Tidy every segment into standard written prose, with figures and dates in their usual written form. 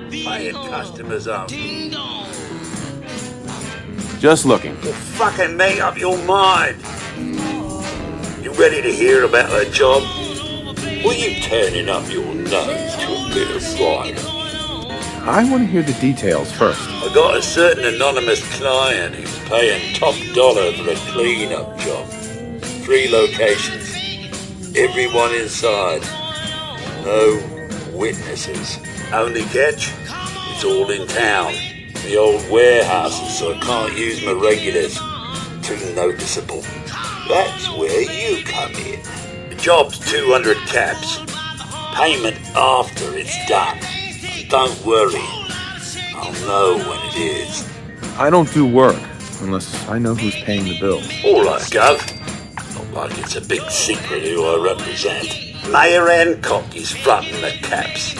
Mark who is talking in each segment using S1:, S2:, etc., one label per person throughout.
S1: Paying customers up.
S2: Just looking.
S1: Well, fucking make up your mind. You ready to hear about a job? Or you turning up your nose to a bit of Friday?
S2: I want to hear the details first.
S1: I got a certain anonymous client who's paying top dollar for a clean-up job. 3 locations. Everyone inside. No witnesses. Only catch? It's all in town. The old warehouses, so I can't use my regulars. Too noticeable. That's where you come in. The job's 200 caps. Payment after it's done. Don't worry. I'll know when it is.
S2: I don't do work unless I know who's paying the bills.
S1: All right, Gov. Not like it's a big secret who I represent. Mayor Hancock is fronting the caps.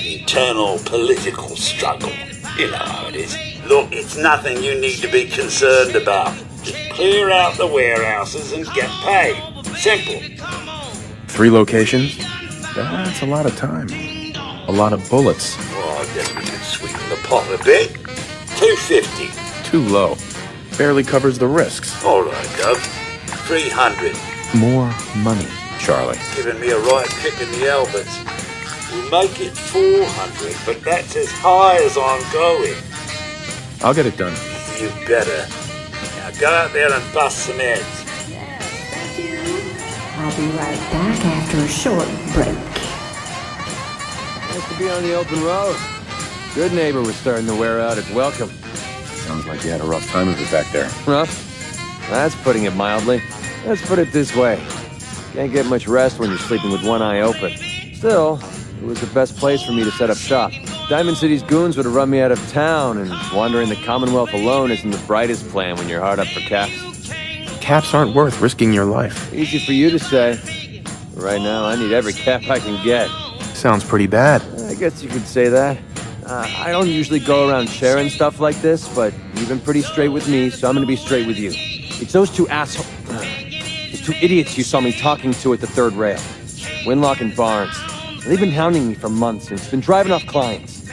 S1: Internal political struggle. You know how it is. Look, it's nothing you need to be concerned about. Just clear out the warehouses and get paid. Simple.
S2: 3 locations? That's a lot of time. A lot of bullets.
S1: Well, I guess we could sweeten the pot a bit. 250.
S2: Too low. Barely covers the risks.
S1: All right, Gov. 300.
S2: More money, Charlie.
S1: Giving me a right kick in the elbows. We'll make it 400, but that's as high as I'm going.
S2: I'll get it done.
S1: You better. Now go out there and bust some heads.
S3: Yes, thank you. I'll be right back after a short break.
S4: Nice to be on the open road. Good neighbor was starting to wear out its welcome.
S2: Sounds like you had a rough time of it back there.
S4: Rough? That's putting it mildly. Let's put it this way. Can't get much rest when you're sleeping with one eye open. Still, it was the best place for me to set up shop. Diamond City's goons would have run me out of town, and wandering the Commonwealth alone isn't the brightest plan when you're hard up for caps.
S2: Caps aren't worth risking your life.
S4: Easy for you to say. Right now, I need every cap I can get.
S2: Sounds pretty bad.
S4: I guess you could say that. I don't usually go around sharing stuff like this, but you've been pretty straight with me, so I'm gonna be straight with you. It's those 2 assholes... those 2 idiots you saw me talking to at the 3rd rail. Winlock and Barnes. They've been hounding me for months, and it's been driving off clients.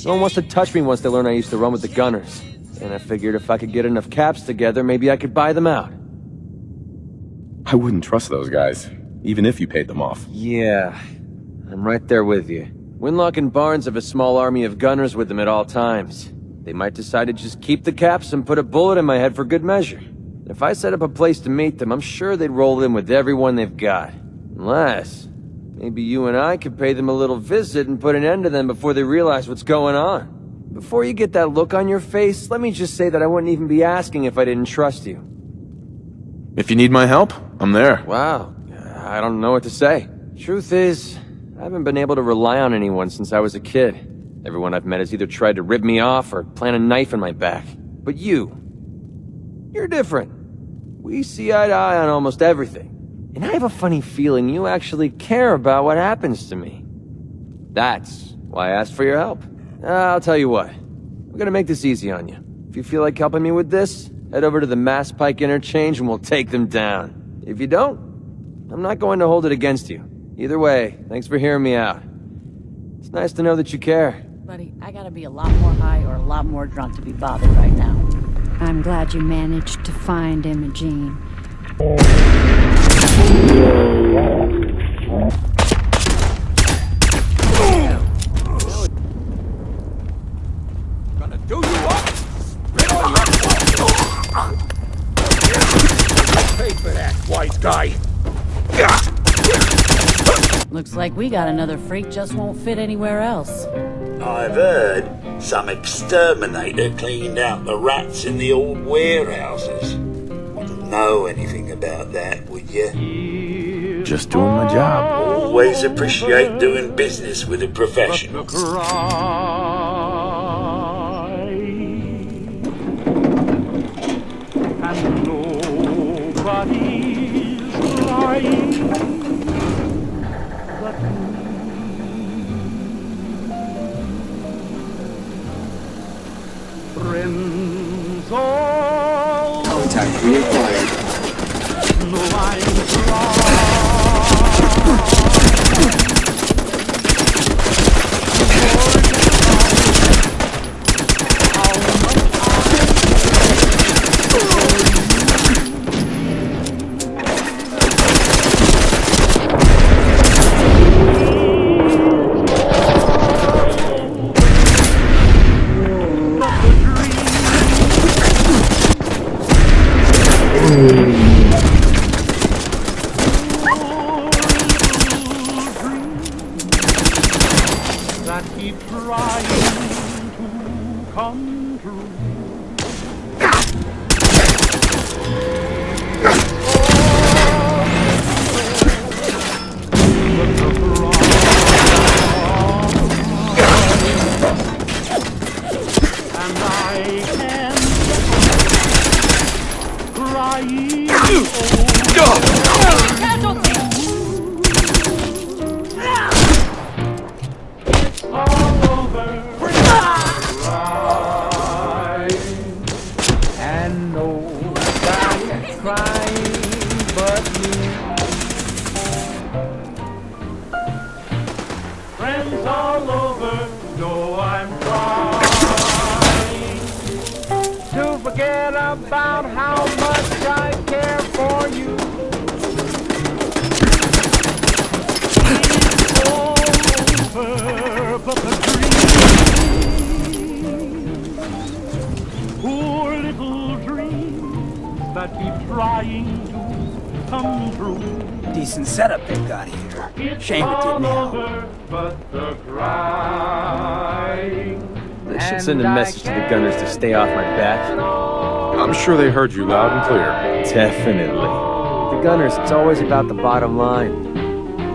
S4: No one wants to touch me once they learn I used to run with the Gunners. And I figured if I could get enough caps together, maybe I could buy them out.
S2: I wouldn't trust those guys, even if you paid them off.
S4: Yeah, I'm right there with you. Winlock and Barnes have a small army of Gunners with them at all times. They might decide to just keep the caps and put a bullet in my head for good measure. If I set up a place to meet them, I'm sure they'd roll in with everyone they've got. Unless... maybe you and I could pay them a little visit and put an end to them before they realize what's going on. Before you get that look on your face, let me just say that I wouldn't even be asking if I didn't trust you.
S2: If you need my help, I'm there.
S4: Wow, I don't know what to say. Truth is, I haven't been able to rely on anyone since I was a kid. Everyone I've met has either tried to rip me off or plant a knife in my back. But you're different. We see eye to eye on almost everything. And I have a funny feeling you actually care about what happens to me. That's why I asked for your help. I'll tell you what. We're gonna make this easy on you. If you feel like helping me with this, head over to the Mass Pike interchange and we'll take them down. If you don't, I'm not going to hold it against you. Either way, thanks for hearing me out. It's nice to know that you care.
S5: Buddy, I gotta be a lot more high or a lot more drunk to be bothered right now.
S3: I'm glad you managed to find Imogene.
S4: Gonna do you up! Pay for that, wise guy!
S5: Looks like we got another freak just won't fit anywhere else.
S1: I've heard some exterminator cleaned out the rats in the old warehouses. Wouldn't know anything about that, would you?
S2: Just doing my job.
S1: Always appreciate doing business with a professional.
S6: And nobody's crying but me. Friends all
S7: Contact reacquired.
S6: know I'm strong. For that keep trying to come true. And I can crying all over. And nobody's crying but me. Friends all over know I'm trying to forget about how much I care for you. It's over, but the dream, poor little dreams that keep trying to come true.
S7: Decent setup they've got here.
S6: It's
S7: Shame it didn't
S6: all
S7: help.
S6: over, but the crying.
S4: They should send a message to the gunners to stay off my back.
S2: I'm sure they heard you loud and clear.
S4: Definitely. The gunners, it's always about the bottom line.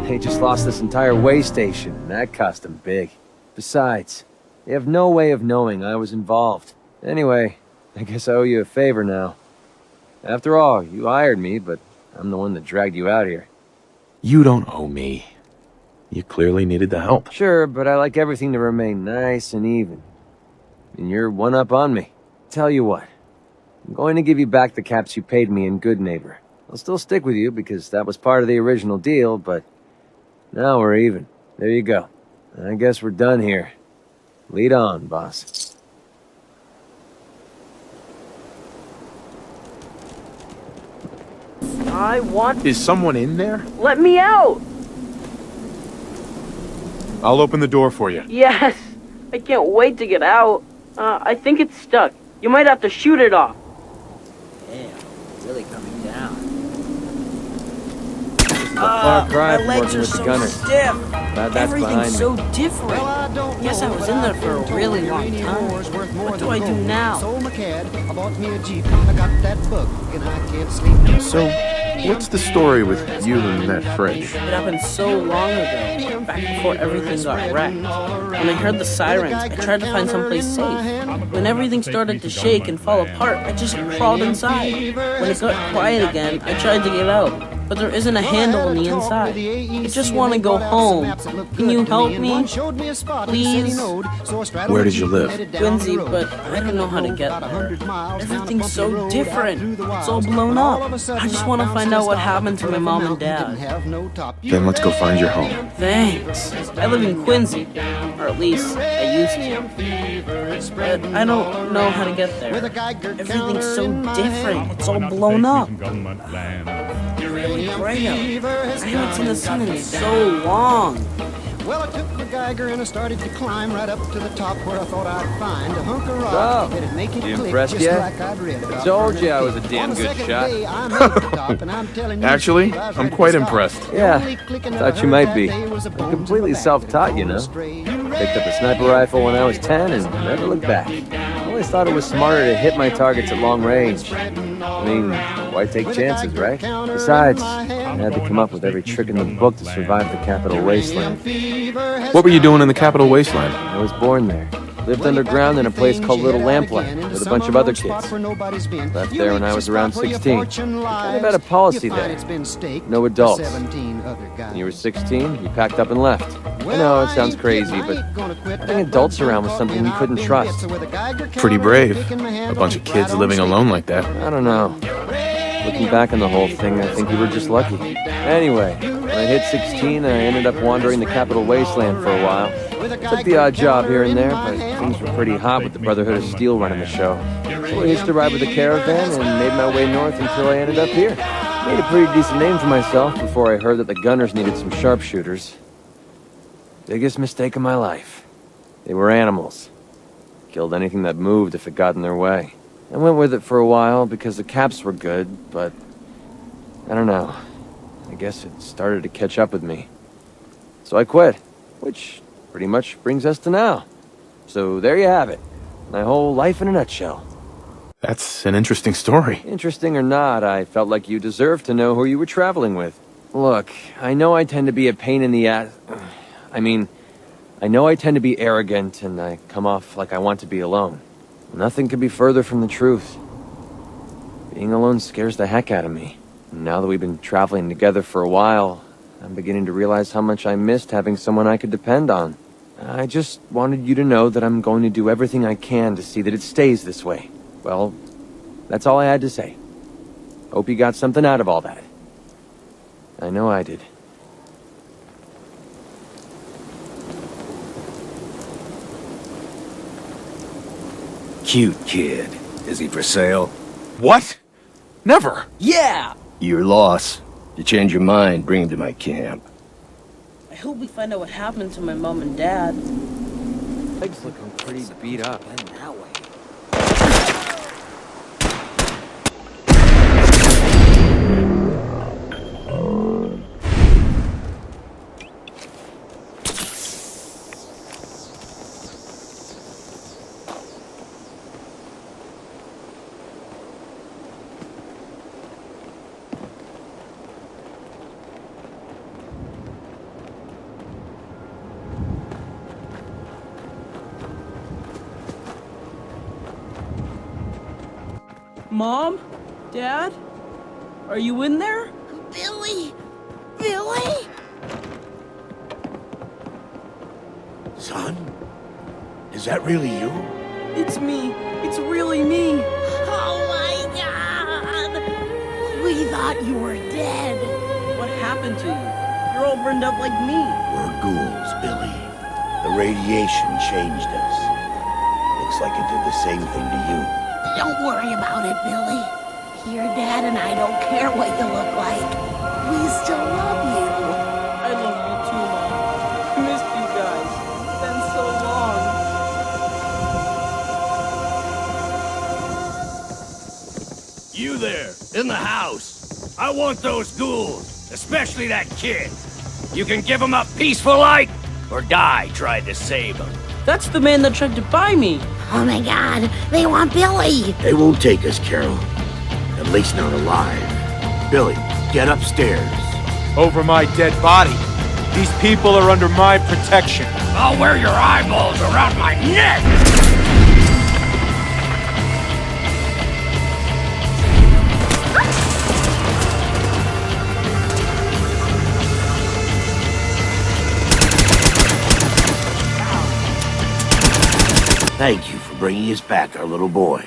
S4: They just lost this entire way station, and that cost them big. Besides, they have no way of knowing I was involved. Anyway, I guess I owe you a favor now. After all, you hired me, but I'm the one that dragged you out here.
S2: You don't owe me. You clearly needed the help.
S4: Sure, but I like everything to remain nice and even. And you're one up on me. Tell you what, I'm going to give you back the caps you paid me in Good Neighbor. I'll still stick with you because that was part of the original deal, but now we're even. There you go. I guess we're done here. Lead on, boss.
S8: I want...
S2: Is someone in there?
S8: Let me out!
S2: I'll open the door for you.
S8: Yes! I can't wait to get out. I think it's stuck. You might have to shoot it off.
S7: Damn, really coming down.
S4: This is a far cry
S7: My
S4: from
S7: legs
S4: working
S7: are
S4: with the
S7: so
S4: gunners.
S7: stiff.
S4: Glad that's behind
S7: Everything's
S4: me.
S7: so different.
S5: Guess I was in there for a really long time. What do I do now?
S2: So, what's the story with you and that fridge?
S5: It happened so long ago, back before everything got wrecked. When I heard the sirens, I tried to find someplace safe. When everything started to shake and fall apart, I just crawled inside. When it got quiet again, I tried to get out, but there isn't a handle on the inside. I just want to go home. Can you help me? Please?
S2: Where did you live?
S5: Quincy, but I don't know how to get there. Everything's so different. It's all blown up. I just want to find out what happened to my mom and dad.
S2: Then let's go find your home.
S5: Thanks. I live in Quincy, or at least I used to. But I don't know how to get there. Everything's so different. It's all blown up. Really bright out. I haven't seen the sun in so long.
S9: Well, I took my Geiger and I started to climb right up to the top where I thought I'd find a hunk of rock
S4: So,
S9: that'd make it
S4: you
S9: click
S4: impressed
S9: just
S4: yet?
S9: like I'd read about.
S4: I told you I was a
S9: On
S4: damn
S9: the
S4: good
S9: second
S4: shot.
S9: day, I made the top, and I'm telling you,
S2: Actually,
S9: Steve, I was
S2: I'm
S9: ready
S2: quite
S9: to stop.
S2: impressed.
S9: The
S4: Yeah,
S9: only clicking that
S4: thought
S9: I
S4: you
S9: heard
S4: might
S9: that
S4: be.
S9: day was the
S4: I'm
S9: bones in
S4: completely
S9: the back
S4: self-taught,
S9: that
S4: you know.
S9: stray.
S4: Picked up a sniper rifle when I was 10 and never looked back. I always thought it was smarter to hit my targets at long range. I mean, why take chances, right? Besides, I had to come up with every trick in the book to survive the Capital Wasteland.
S2: What were you doing in the Capital Wasteland?
S4: I was born there. Lived underground in a place called Little Lamplight with a bunch of other kids. Left there when I was around 16. Kind of had a policy there. No adults. When you were 16, you packed up and left. I know, it sounds crazy, but having adults around was something you couldn't trust.
S2: Pretty brave. A bunch of kids living alone like that.
S4: I don't know. Looking back on the whole thing, I think we were just lucky. Anyway, when I hit 16, I ended up wandering the Capital Wasteland for a while. Took the odd job here and there, but things were pretty hot with the Brotherhood of Steel running the show. So I hitched a ride with a caravan and made my way north until I ended up here. Made a pretty decent name for myself before I heard that the gunners needed some sharpshooters. Biggest mistake of my life. They were animals. Killed anything that moved if it got in their way. I went with it for a while because the caps were good, but I don't know. I guess it started to catch up with me. So I quit, which pretty much brings us to now. So there you have it. My whole life in a nutshell.
S2: That's an interesting story.
S4: Interesting or not, I felt like you deserved to know who you were traveling with. Look, I know I tend to be a pain in the ass. I know I tend to be arrogant and I come off like I want to be alone. Nothing could be further from the truth. Being alone scares the heck out of me. And now that we've been traveling together for a while, I'm beginning to realize how much I missed having someone I could depend on. I just wanted you to know that I'm going to do everything I can to see that it stays this way. Well, that's all I had to say. Hope you got something out of all that. I know I did.
S10: Cute kid. Is he for sale?
S2: What? Never.
S5: Yeah!
S10: Your loss. You change your mind, bring him to my camp.
S5: I hope we find out what happened to my mom and dad.
S4: Legs looking pretty beat up.
S7: That way.
S5: Mom? Dad? Are you in there?
S11: Billy! Billy?
S10: Son? Is that really you?
S5: It's me. It's really me.
S11: Oh my god! We thought you were dead.
S5: What happened to you? You're all burned up like me.
S10: We're ghouls, Billy. The radiation changed us. Looks like it did the same thing to you.
S11: Don't worry about it, Billy. Your dad and I don't care what you look like. We still love you.
S5: I love you too, Mom. I missed you guys. It's been so long.
S10: You there, in the house. I want those ghouls, especially that kid. You can give him up peaceful like, or die trying to save him.
S5: That's the man that tried to buy me.
S11: Oh my god, they want Billy.
S10: They won't take us, Carol. At least not alive. Billy, get upstairs.
S12: Over my dead body. These people are under my protection.
S10: I'll wear your eyeballs around my neck! Thank you for bringing us back our little boy.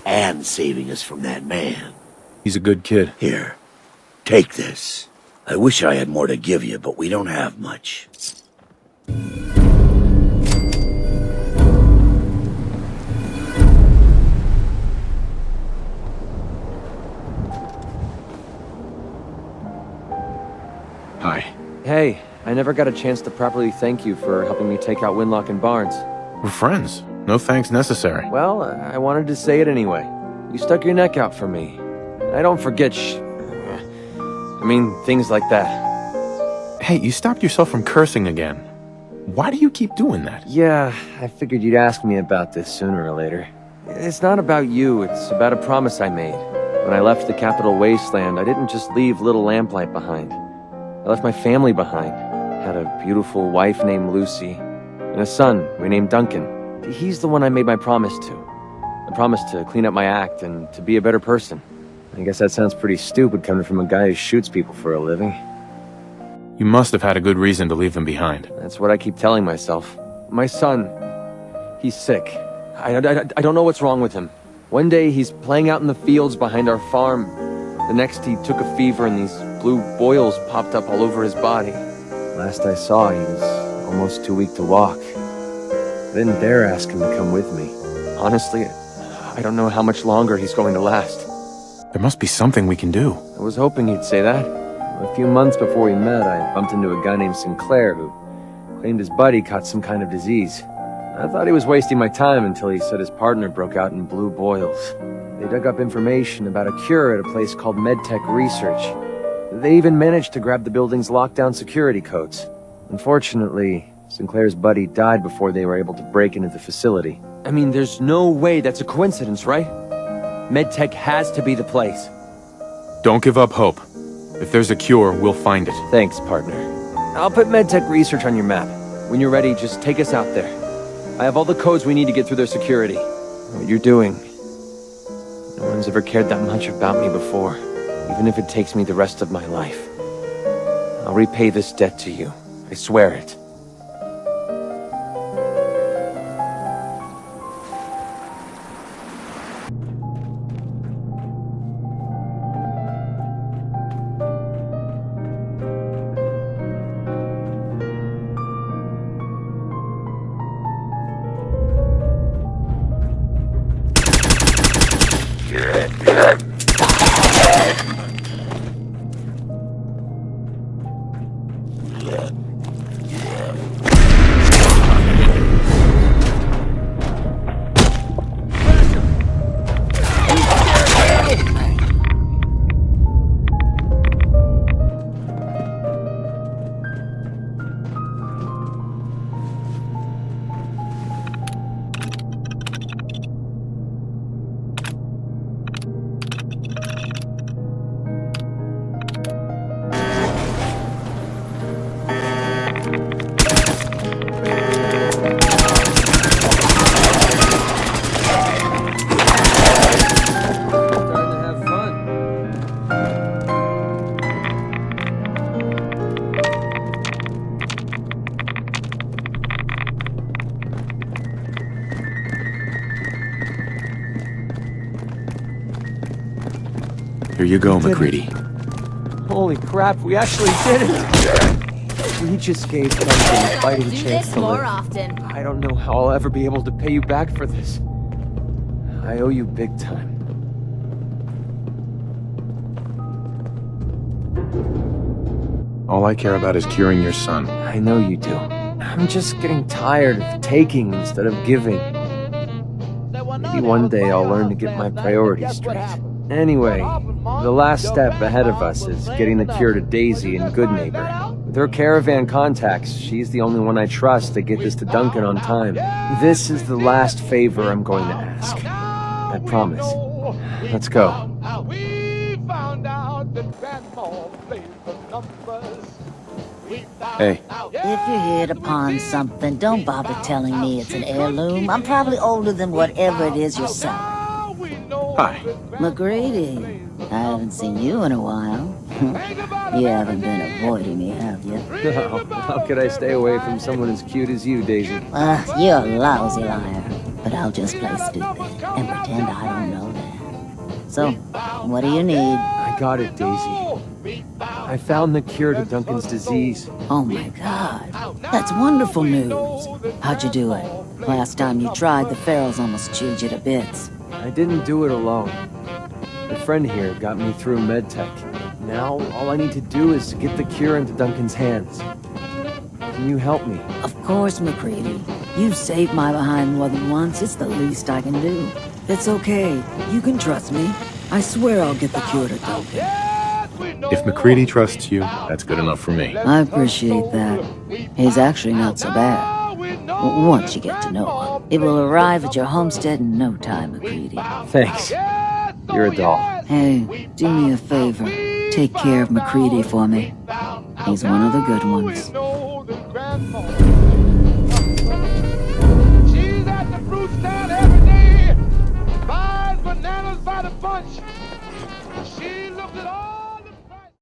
S10: And saving us from that man.
S2: He's a good kid.
S10: Here, take this. I wish I had more to give you, but we don't have much.
S2: Hi.
S4: Hey, I never got a chance to properly thank you for helping me take out Winlock and Barnes.
S2: We're friends. No thanks necessary.
S4: Well, I wanted to say it anyway. You stuck your neck out for me. I don't forget things like that.
S2: Hey, you stopped yourself from cursing again. Why do you keep doing that?
S4: Yeah, I figured you'd ask me about this sooner or later. It's not about you, it's about a promise I made. When I left the Capital Wasteland, I didn't just leave Little Lamplight behind. I left my family behind. Had a beautiful wife named Lucy, and a son renamed Duncan. He's the one I made my promise to. I promised to clean up my act and to be a better person. I guess that sounds pretty stupid coming from a guy who shoots people for a living.
S2: You must have had a good reason to leave them behind.
S4: That's what I keep telling myself. My son, he's sick. I don't know what's wrong with him. One day he's playing out in the fields behind our farm. The next he took a fever and these blue boils popped up all over his body. Last I saw, he was almost too weak to walk. I didn't dare ask him to come with me. Honestly, I don't know how much longer he's going to last.
S2: There must be something we can do.
S4: I was hoping you'd say that. A few months before we met, I bumped into a guy named Sinclair who claimed his buddy caught some kind of disease. I thought he was wasting my time until he said his partner broke out in blue boils. They dug up information about a cure at a place called MedTech Research. They even managed to grab the building's lockdown security codes. Unfortunately, Sinclair's buddy died before they were able to break into the facility. I mean, there's no way that's a coincidence, right? MedTech has to be the place.
S2: Don't give up hope. If there's a cure, we'll find it.
S4: Thanks, partner. I'll put MedTech research on your map. When you're ready, just take us out there. I have all the codes we need to get through their security. What you're doing, no one's ever cared that much about me before, even if it takes me the rest of my life. I'll repay this debt to you. I swear it.
S2: Here you go, MacCready.
S4: Holy crap, we actually did it! We just gave Duncan a fighting chance to live.
S11: Often.
S4: I don't know how I'll ever be able to pay you back for this. I owe you big time.
S2: All I care about is curing your son.
S4: I know you do. I'm just getting tired of taking instead of giving. Maybe one day I'll learn to get my priorities straight. Anyway, the last step ahead of us is getting the cure to Daisy and Goodneighbor. With her caravan contacts, she's the only one I trust to get this to Duncan on time. This is the last favor I'm going to ask. I promise. Let's go.
S2: Hey.
S11: If you hit upon something, don't bother telling me it's an heirloom. I'm probably older than whatever it is you're selling.
S2: Hi.
S11: MacCready, I haven't seen you in a while. You haven't been avoiding me, have you?
S4: No, how could I stay away from someone as cute as you, Daisy?
S11: You're a lousy liar. But I'll just play stupid and pretend I don't know that. So, what do you need?
S4: I got it, Daisy. I found the cure to Duncan's disease.
S11: Oh my god, that's wonderful news. How'd you do it? Last time you tried, the ferals almost chewed you to bits.
S4: I didn't do it alone. A friend here got me through MedTech. Now, all I need to do is get the cure into Duncan's hands. Can you help me?
S11: Of course, MacCready. You've saved my behind more than once. It's the least I can do. It's okay. You can trust me. I swear I'll get the cure to Duncan.
S2: If MacCready trusts you, that's good enough for me.
S11: I appreciate that. He's actually not so bad. Once you get to know him. It will arrive at your homestead in no time, MacCready.
S4: Thanks. You're a doll.
S11: Hey, do me a favor. Take care of MacCready for me. He's one of the good ones.
S6: She's at the fruit stand every day. Buys bananas by the bunch. She looks at all